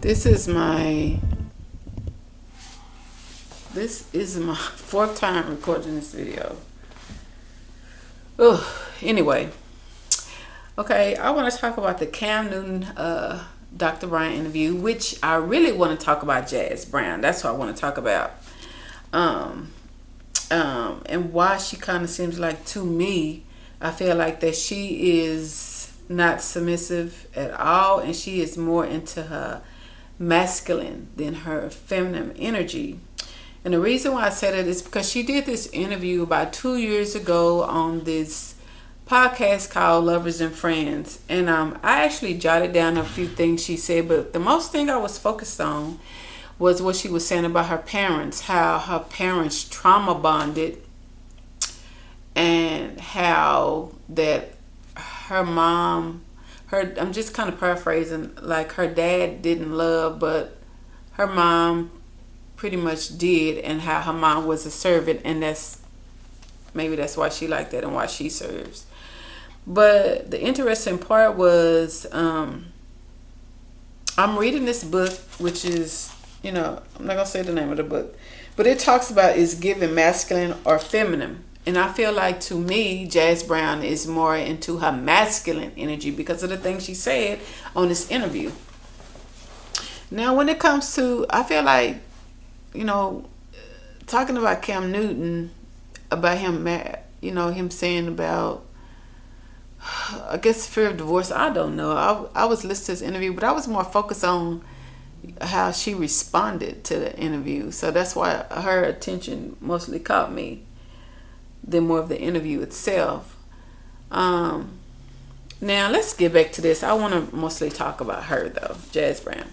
This is my fourth time recording this video. Oh, anyway, okay, I want to talk about the Cam Newton, Dr. Bryant interview, which I really want to talk about Jazz Brown. That's what I want to talk about. Um, and why she kind of seems like, to me, I feel like that she is not submissive at all, and she is more into her masculine than her feminine energy. And the reason why I say that is because she did this interview about 2 years ago on this podcast called Lovers and Friends. And I actually jotted down a few things she said, but the most thing I was focused on was what she was saying about her parents, how her parents trauma bonded, and how that her mom, I'm just kind of paraphrasing, like her dad didn't love, but her mom pretty much did, and how her mom was a servant, and that's why she liked that and why she serves. But the interesting part was, I'm reading this book, which is, I'm not gonna say the name of the book, but it talks about is giving masculine or feminine. And I feel like, to me, Jazz Brown is more into her masculine energy because of the things she said on this interview. Now, when it comes to, I feel like, you know, talking about Cam Newton, about him, him saying about, I guess, fear of divorce. I don't know. I was listening to this interview, but I was more focused on how she responded to the interview. So that's why her attention mostly caught me than more of the interview itself. Now let's get back to this. I want to mostly talk about her, though, Jazz Brown.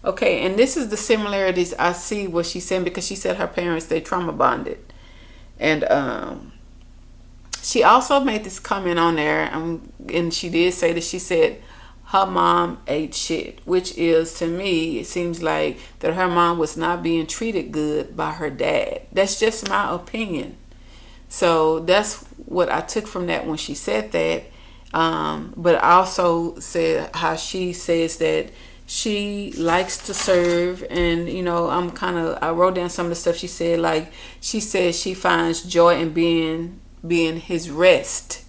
Okay, and this is the similarities I see what she's saying, because she said her parents, they trauma bonded. And she also made this comment on there, and she did say that she said her mom ate shit, which is, to me, it seems like that her mom was not being treated good by her dad. That's just my opinion. So that's what I took from that when she said that. But I also said how she says that she likes to serve, and I wrote down some of the stuff she said. Like, she says she finds joy in being his rest.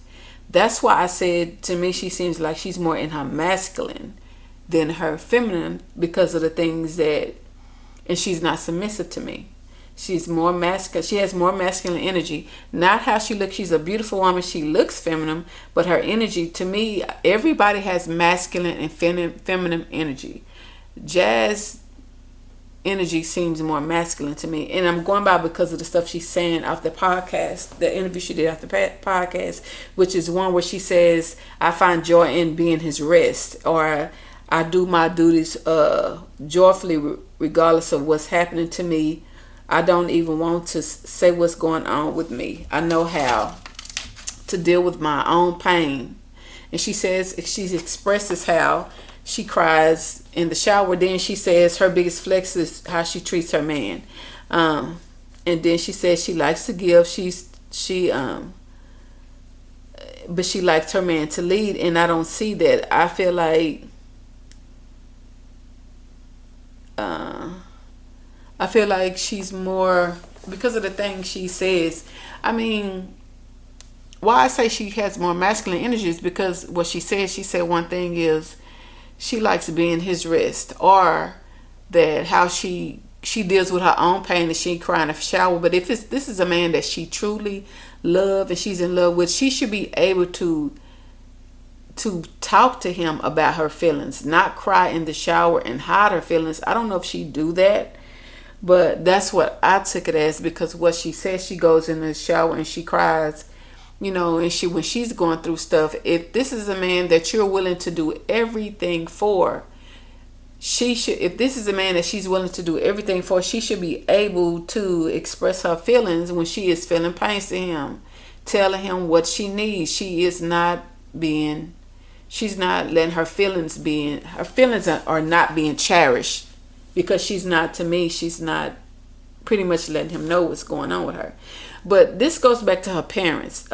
That's why I said, to me, she seems like she's more in her masculine than her feminine, because of the things that, and she's not submissive to me. She's more masculine. She has more masculine energy. Not how she looks. She's a beautiful woman. She looks feminine, but her energy, to me, everybody has masculine and feminine energy. Jazz energy seems more masculine to me, and I'm going by because of the stuff she's saying off the podcast, the interview she did off the podcast, which is one where she says, "I find joy in being his rest," or "I do my duties joyfully, regardless of what's happening to me. I don't even want to say what's going on with me. I know how to deal with my own pain." And she says, she expresses how she cries in the shower. Then she says her biggest flex is how she treats her man. And then she says she likes to give. But she likes her man to lead, and I don't see that. I feel like, she's more, because of the things she says. I mean, why I say she has more masculine energy is because what she said one thing is she likes being his rest, or that how she deals with her own pain and she cry in the shower. But if this is a man that she truly loves and she's in love with, she should be able to talk to him about her feelings, not cry in the shower and hide her feelings. I don't know if she do that, but that's what I took it as, because what she says, she goes in the shower and she cries, and when she's going through stuff. If this is a man that you're willing to do everything for, if this is a man that she's willing to do everything for, she should be able to express her feelings when she is feeling pains to him, telling him what she needs. She's not letting her feelings are not being cherished, because she's not pretty much letting him know what's going on with her. But this goes back to her parents.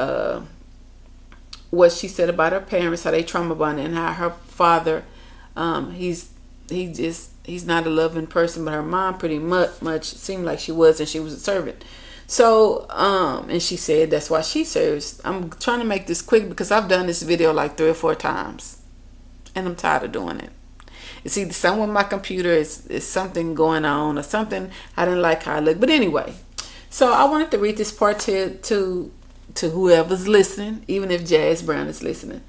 What she said about her parents, how they trauma bonded, and how her father, he's not a loving person. But her mom pretty much seemed like she was, and she was a servant. So and she said that's why she serves. I'm trying to make this quick because I've done this video like 3 or 4 times, and I'm tired of doing it. It's either something with my computer, is something going on, or something I didn't like how I look. But anyway, so I wanted to read this part to whoever's listening, even if Jazz Brown is listening.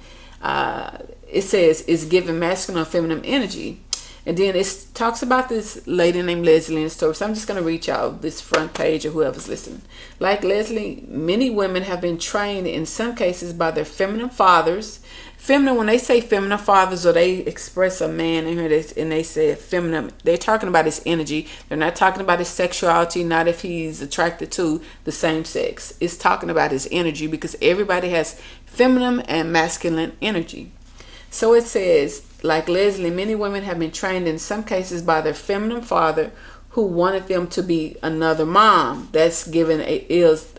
It says it's giving masculine or feminine energy. And then it talks about this lady named Leslie in the story. So I'm just going to reach out this front page or whoever's listening. Like Leslie, many women have been trained in some cases by their feminine fathers. Feminine, when they say feminine fathers or they express a man in here and they say feminine, they're talking about his energy. They're not talking about his sexuality, not if he's attracted to the same sex. It's talking about his energy because everybody has feminine and masculine energy. So it says, like Leslie, many women have been trained in some cases by their feminine father who wanted them to be another mom. That's given is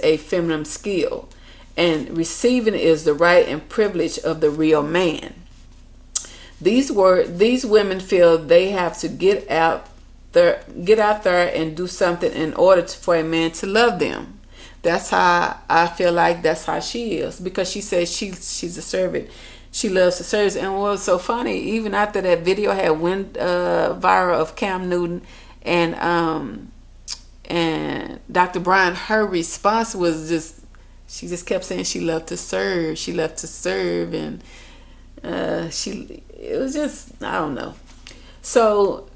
a feminine skill. And receiving is the right and privilege of the real man. These women feel they have to get out there and do something in order for a man to love them. That's how I feel like that's how she is, because she says she's a servant. She loves to serve. And what was so funny, even after that video had went viral of Cam Newton and Dr. Bryant, her response was she just kept saying she loved to serve. She loved to serve, and it was just, I don't know. So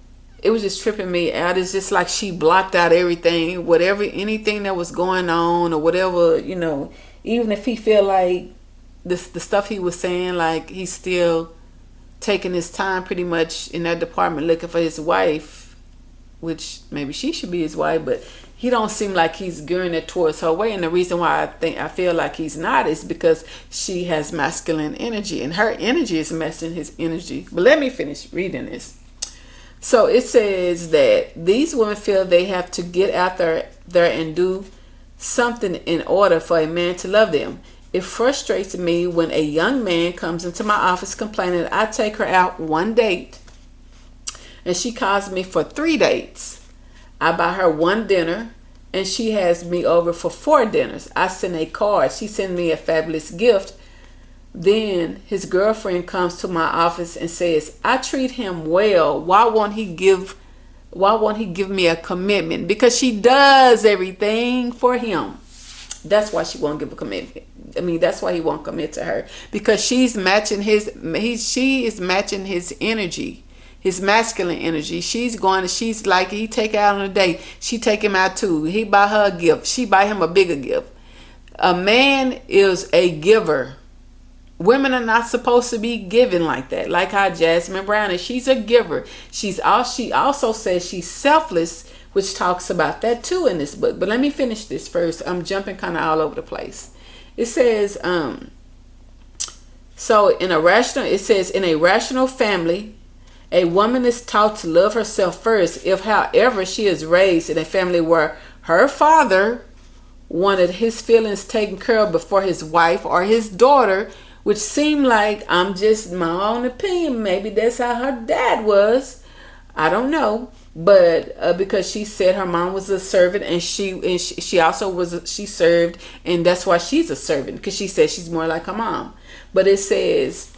it was just tripping me out. It's just like she blocked out everything, anything that was going on or whatever, even if he feel like the stuff he was saying, like he's still taking his time pretty much in that department looking for his wife, which maybe she should be his wife, but he don't seem like he's gearing it towards her way. And the reason why I feel like he's not is because she has masculine energy and her energy is matching his energy. But let me finish reading this. So it says that these women feel they have to get out there and do something in order for a man to love them. It frustrates me when a young man comes into my office complaining that I take her out one date and she calls me for 3 dates. I buy her 1 dinner and she has me over for 4 dinners. I send a card. She sends me a fabulous gift. Then his girlfriend comes to my office and says, I treat him well. Why won't he give me a commitment? Because she does everything for him. That's why she won't give a commitment. That's why he won't commit to her, because she is matching his energy, his masculine energy. She's like, he take her out on a date, she take him out too. He buy her a gift, she buy him a bigger gift. A man is a giver. Women are not supposed to be giving like that. Like how Jasmine Brown is, she's a giver. She also says she's selfless, which talks about that too in this book. But let me finish this first. I'm jumping kind of all over the place. It says, in a rational family, a woman is taught to love herself first. If, however, she is raised in a family where her father wanted his feelings taken care of before his wife or his daughter, which seemed like, I'm just my own opinion, maybe that's how her dad was. I don't know. But because she said her mom was a servant and she also she served, and that's why she's a servant, because she says she's more like her mom. But it says,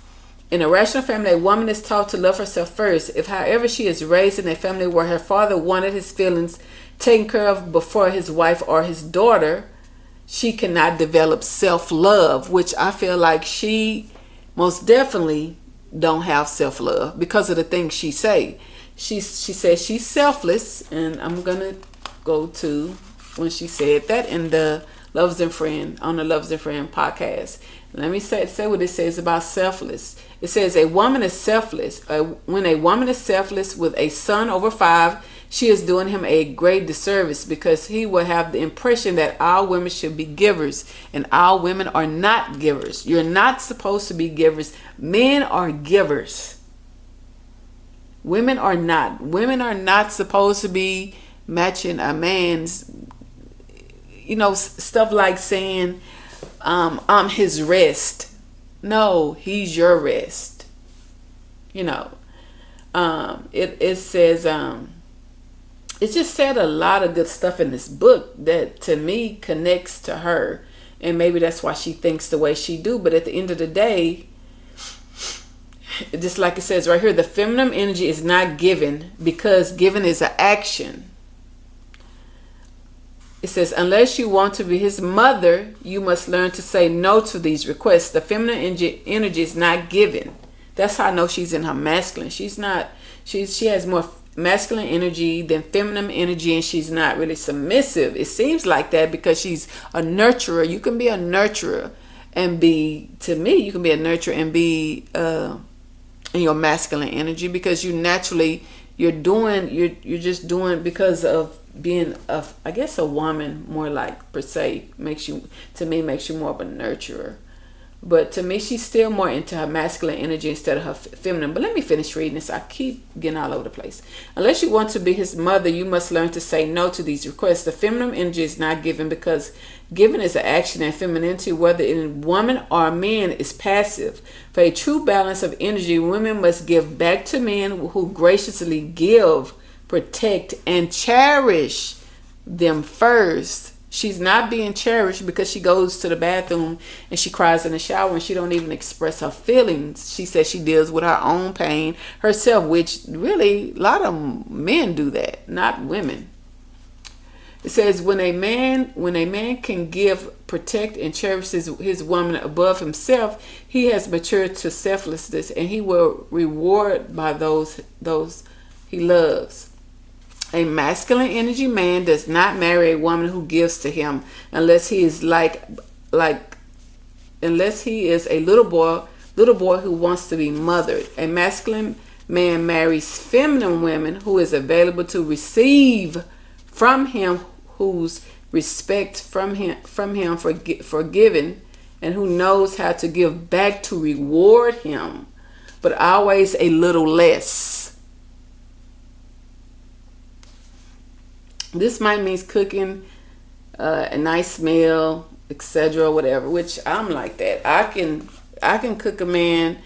in a rational family, a woman is taught to love herself first. If, however, she is raised in a family where her father wanted his feelings taken care of before his wife or his daughter, she cannot develop self-love, which I feel like she most definitely don't have self-love because of the things she say. She says she's selfless, and I'm gonna go to when she said that in the Loves and Friend podcast. Let me say what it says about selfless. It says a woman is selfless. When a woman is selfless with a son over 5, she is doing him a great disservice, because he will have the impression that all women should be givers, and all women are not givers. You're not supposed to be givers. Men are givers. Women are not. Women are not supposed to be matching a man's, stuff like saying, I'm his rest. No, he's your rest. It says it just said a lot of good stuff in this book that to me connects to her, and maybe that's why she thinks the way she do. But at the end of the day, just like it says right here, the feminine energy is not given because given is an action. It says, unless you want to be his mother, you must learn to say no to these requests. The feminine energy is not given. That's how I know she's in her masculine. She has more masculine energy than feminine energy, and she's not really submissive. It seems like that because she's a nurturer. You can be a nurturer and be, to me, you can be a nurturer and be in your masculine energy because you naturally, you're just doing because of being I guess a woman, more like per se, makes you more of a nurturer. But to me, she's still more into her masculine energy instead of her feminine. But let me finish reading this. I keep getting all over the place. Unless you want to be his mother, you must learn to say no to these requests. The feminine energy is not given because given is an action, and femininity, whether in a woman or a man, is passive. For a true balance of energy, women must give back to men who graciously give, protect, and cherish them first. She's not being cherished because she goes to the bathroom and she cries in the shower and she don't even express her feelings. She says she deals with her own pain herself, which really a lot of men do that, not women. It says when a man can give, protect, and cherish his woman above himself, he has matured to selflessness, and he will reward by those he loves. A masculine energy man does not marry a woman who gives to him unless he is unless he is a little boy who wants to be mothered. A masculine man marries feminine women who is available to receive from him, whose respect from him for giving, and who knows how to give back to reward him, but always a little less. This might mean cooking a nice meal, etc., whatever. Which I'm like that. I can cook a man.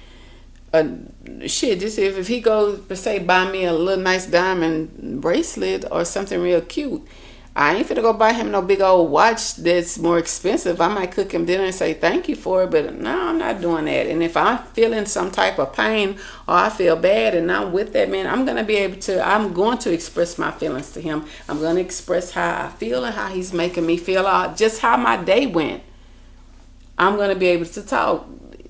Just if he goes per se buy me a little nice diamond bracelet or something real cute, I ain't finna go buy him no big old watch that's more expensive. I might cook him dinner and say thank you for it, but no, I'm not doing that. And if I'm feeling some type of pain or I feel bad and I'm with that man, I'm going to express my feelings to him. I'm going to express how I feel and how he's making me feel, just how my day went. I'm going to be able to talk.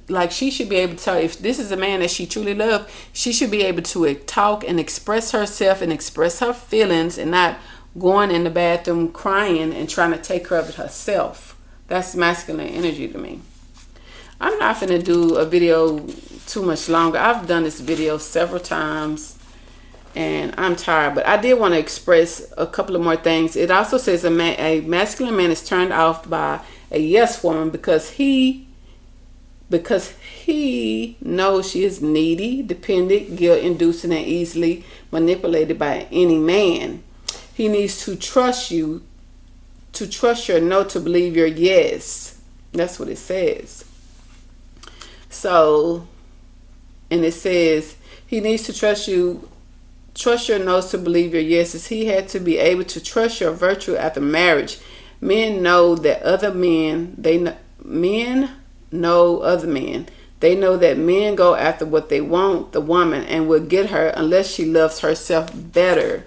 Like she should be able to tell, if this is a man that she truly loves, she should be able to talk and express herself and express her feelings and not going in the bathroom crying and trying to take care of it herself. That's masculine energy to me. I'm not going to do a video too much longer. I've done this video several times and I'm tired, but I did want to express a couple of more things. It also says a masculine man is turned off by a yes woman because he knows she is needy, dependent, guilt-inducing, and easily manipulated by any man. He needs to trust you, to trust your no, to believe your yes. That's what it says. So, and it says he needs to trust you, trust your no's to believe your yeses. He had to be able to trust your virtue after marriage. Men know that other men, men know other men. They know that men go after what they want the woman and will get her unless she loves herself better.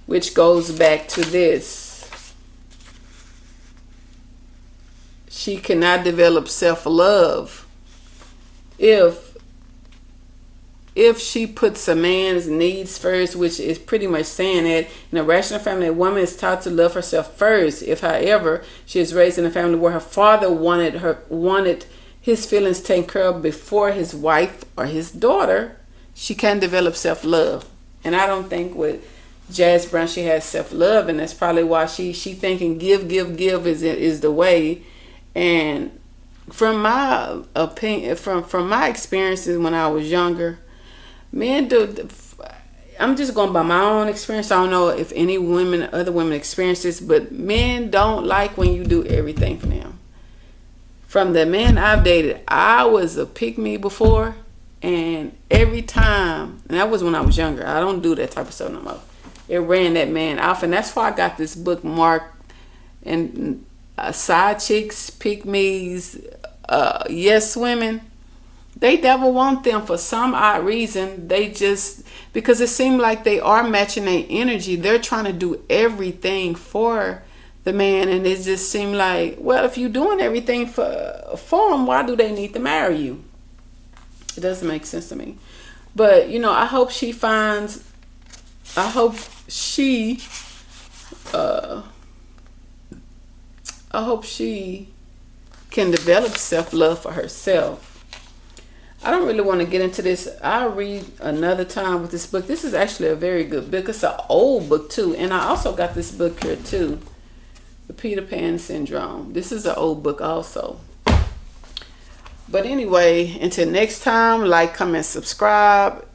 Which goes back to this. She cannot develop self-love if she puts a man's needs first, which is pretty much saying that in a rational family, a woman is taught to love herself first. If, however, she is raised in a family where her father wanted his feelings taken care of before his wife or his daughter, she can't develop self-love. And I don't think with Jazz Brown she has self-love, and that's probably why she thinking give is the way. And from my opinion, from my experiences when I was younger, men do. I'm just going by my own experience. I don't know if any other women experience this, but men don't like when you do everything for them. From the men I've dated, I was a pick-me before, And every time, and that was when I was younger, I don't do that type of stuff no more. It ran that man off, and that's why I got this book marked. And side chicks, pick me's, yes women, they never want them for some odd reason. They just, because it seemed like they are matching their energy. They're trying to do everything for the man, and it just seemed like, well, if you're doing everything for them, why do they need to marry you? It doesn't make sense to me. But you know, I hope she finds. I hope she. I hope she can develop self-love for herself. I don't really want to get into this. I'll read another time with this book. This is actually a very good book. It's an old book too. And I also got this book here too. The Peter Pan Syndrome. This is an old book also. But anyway, until next time, like, comment, subscribe.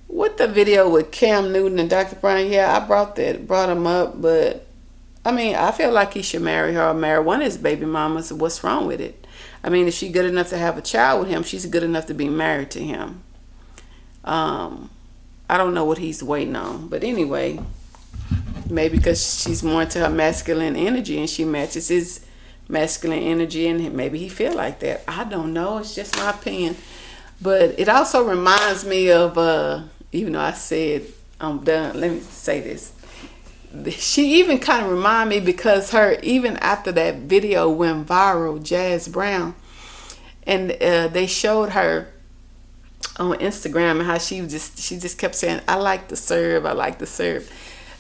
With the video with Cam Newton and Dr. Bryant, yeah, I brought him up, but I mean, I feel like he should marry her or marry one of his baby mamas. What's wrong with it? I mean, if she's good enough to have a child with him, she's good enough to be married to him. I don't know what he's waiting on. But anyway, maybe because she's more into her masculine energy and she matches his masculine energy, and maybe he feel like that. I don't know. It's just my opinion. But it also reminds me of, even though I said I'm done, let me say this. She even kind of remind me, because even after that video went viral, Jazz Brown, and they showed her on Instagram and how she just kept saying, I like to serve, I like to serve.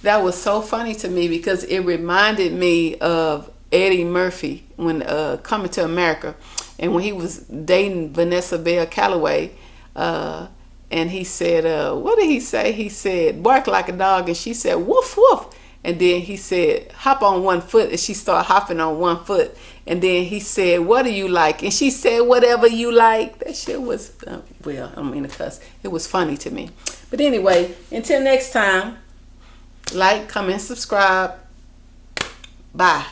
That was so funny to me, because it reminded me of Eddie Murphy when Coming to America, and when he was dating Vanessa Bell Calloway, and he said, what did he say? He said, bark like a dog, and she said, woof woof. And then he said, hop on one foot, and she started hopping on one foot. And then he said, what do you like? And she said, whatever you like. That shit was, well, I don't mean to cuss. It was funny to me. But anyway, until next time, like, comment, subscribe. Bye.